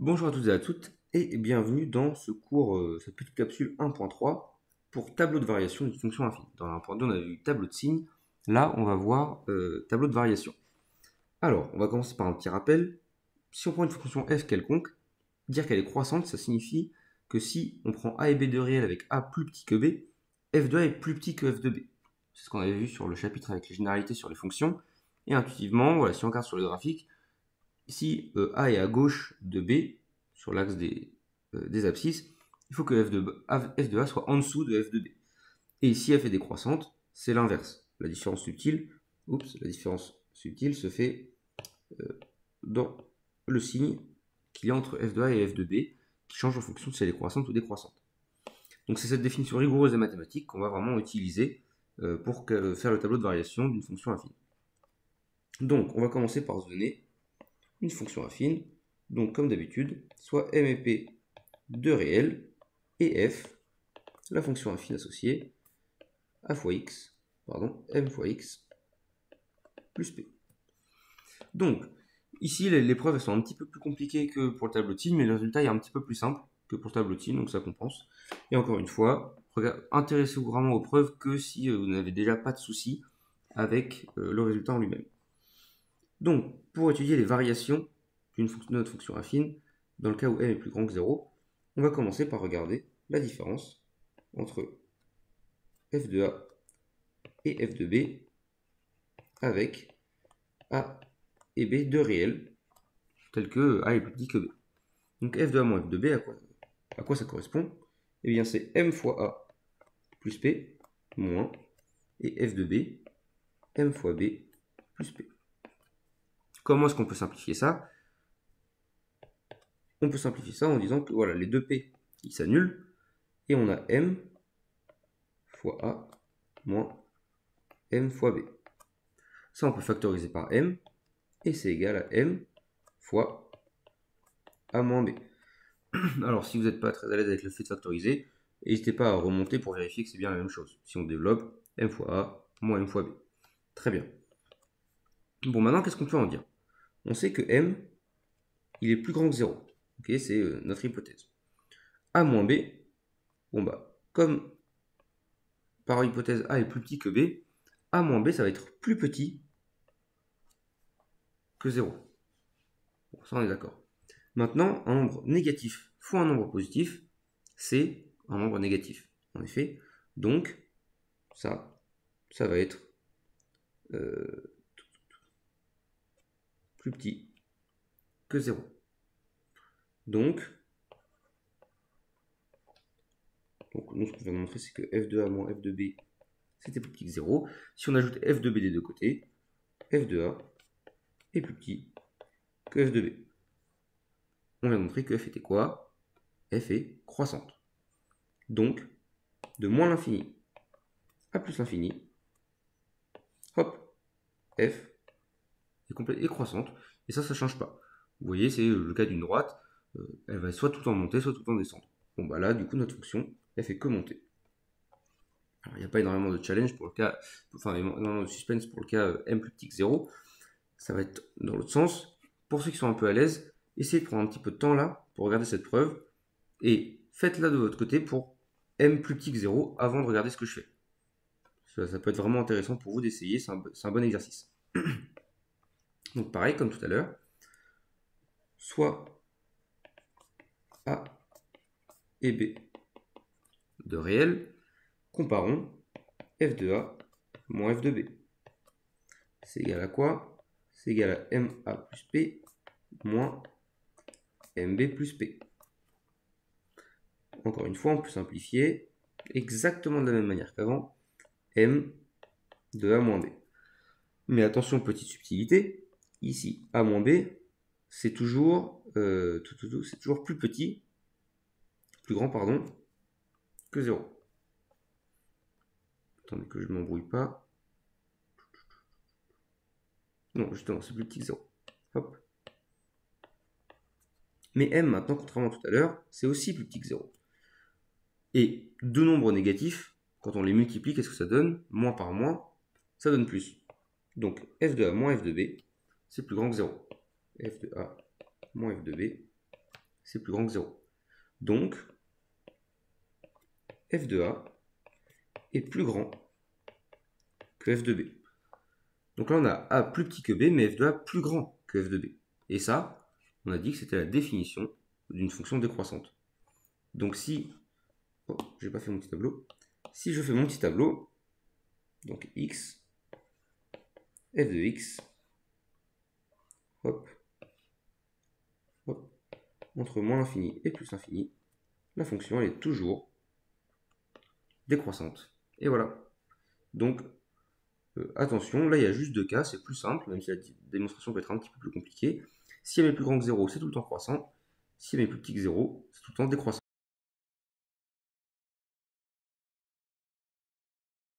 Bonjour à toutes et à toutes et bienvenue dans ce cours, cette petite capsule 1.3 pour tableau de variation d'une fonction infine. Dans la 1.2 on a vu tableau de signes, là on va voir tableau de variation. Alors on va commencer par un petit rappel. Si on prend une fonction f quelconque, dire qu'elle est croissante ça signifie que si on prend a et b de réel avec a plus petit que b, f de a est plus petit que f de b. C'est ce qu'on avait vu sur le chapitre avec les généralités sur les fonctions. Et intuitivement, voilà, si on regarde sur le graphique, si A est à gauche de B, sur l'axe des abscisses, il faut que f de A soit en dessous de f de B. Et si f est décroissante, c'est l'inverse. La différence subtile se fait dans le signe qu'il y a entre f de A et f de B, qui change en fonction de si elle est croissante ou décroissante. Donc c'est cette définition rigoureuse des mathématiques qu'on va vraiment utiliser pour faire le tableau de variation d'une fonction affine. Donc on va commencer par se donner une fonction affine, donc comme d'habitude, soit m et p de réel, et f, la fonction affine associée, m fois x, plus p. Donc, ici, les preuves sont un petit peu plus compliquées que pour le tableau de signes, mais le résultat est un petit peu plus simple que pour le tableau de signes, donc ça compense. Et encore une fois, intéressez-vous vraiment aux preuves que si vous n'avez déjà pas de soucis avec le résultat en lui-même. Donc, pour étudier les variations de notre fonction affine, dans le cas où m est plus grand que 0, on va commencer par regarder la différence entre f de a et f de b avec a et b de réels, tels que a est plus petit que b. Donc f de a moins f de b, à quoi ça correspond? Eh bien c'est m fois a plus p moins, et f de b, m fois b plus p. Comment est-ce qu'on peut simplifier ça? On peut simplifier ça en disant que voilà, les deux p, ils s'annulent, et on a m fois a moins m fois b. Ça, on peut factoriser par m, et c'est égal à m fois a moins b. Alors, si vous n'êtes pas très à l'aise avec le fait de factoriser, n'hésitez pas à remonter pour vérifier que c'est bien la même chose. Si on développe, m fois a moins m fois b. Très bien. Bon, maintenant, qu'est-ce qu'on peut en dire? On sait que m, il est plus grand que 0. Okay, c'est notre hypothèse. A moins b, bon bah, comme par hypothèse a est plus petit que b, a moins b, ça va être plus petit que 0. Bon, ça, on est d'accord. Maintenant, un nombre négatif fois un nombre positif, c'est un nombre négatif, en effet. Donc, ça va être plus petit que 0. Donc, nous, ce qu'on vient de montrer, c'est que f de a moins f de b, c'était plus petit que 0. Si on ajoute f de b des deux côtés, f de a est plus petit que f de b. On vient de montrer que f était quoi? F est croissante. Donc, de moins l'infini à plus l'infini, hop, f est croissante. Et ça ne change pas. Vous voyez, c'est le cas d'une droite. Elle va soit tout en monter, soit tout en descendre. Bon, bah là, du coup, notre fonction, elle fait que monter. Alors, il n'y a pas énormément de challenge pour le cas, enfin, énormément de suspense pour le cas m plus petit que 0. Ça va être dans l'autre sens. Pour ceux qui sont un peu à l'aise, essayez de prendre un petit peu de temps là pour regarder cette preuve et faites-la de votre côté pour m plus petit que 0 avant de regarder ce que je fais. Ça peut être vraiment intéressant pour vous d'essayer, c'est un bon exercice. Donc pareil, comme tout à l'heure, soit a et b de réel, comparons f de a moins f de b. C'est égal à quoi? C'est égal à ma plus p moins mb plus p. Encore une fois, on peut simplifier exactement de la même manière qu'avant, m de a moins b. Mais attention, petite subtilité, ici, a moins b, c'est toujours, c'est toujours plus petit, plus grand, pardon, que 0. Attendez que je ne m'embrouille pas. Non, justement, c'est plus petit que 0. Hop. Mais m, maintenant, contrairement à tout à l'heure, c'est aussi plus petit que 0. Et deux nombres négatifs, quand on les multiplie, qu'est-ce que ça donne? Moins par moins, ça donne plus. Donc, f de a moins f de b, c'est plus grand que 0. f de a moins f de b, c'est plus grand que 0. Donc, f de A est plus grand que f de B. Donc là, on a A plus petit que B, mais f de A plus grand que f de B. Et ça, on a dit que c'était la définition d'une fonction décroissante. Donc si... Oh, j'ai pas fait mon petit tableau. Si je fais mon petit tableau, donc x, f de x, hop, hop, entre moins l'infini et plus l'infini, la fonction, elle est toujours décroissante. Et voilà. Donc, attention, là, il y a juste deux cas, c'est plus simple, même si la démonstration peut être un petit peu plus compliquée. Si m est plus grand que 0, c'est tout le temps croissant. Si m est plus petit que 0, c'est tout le temps décroissant.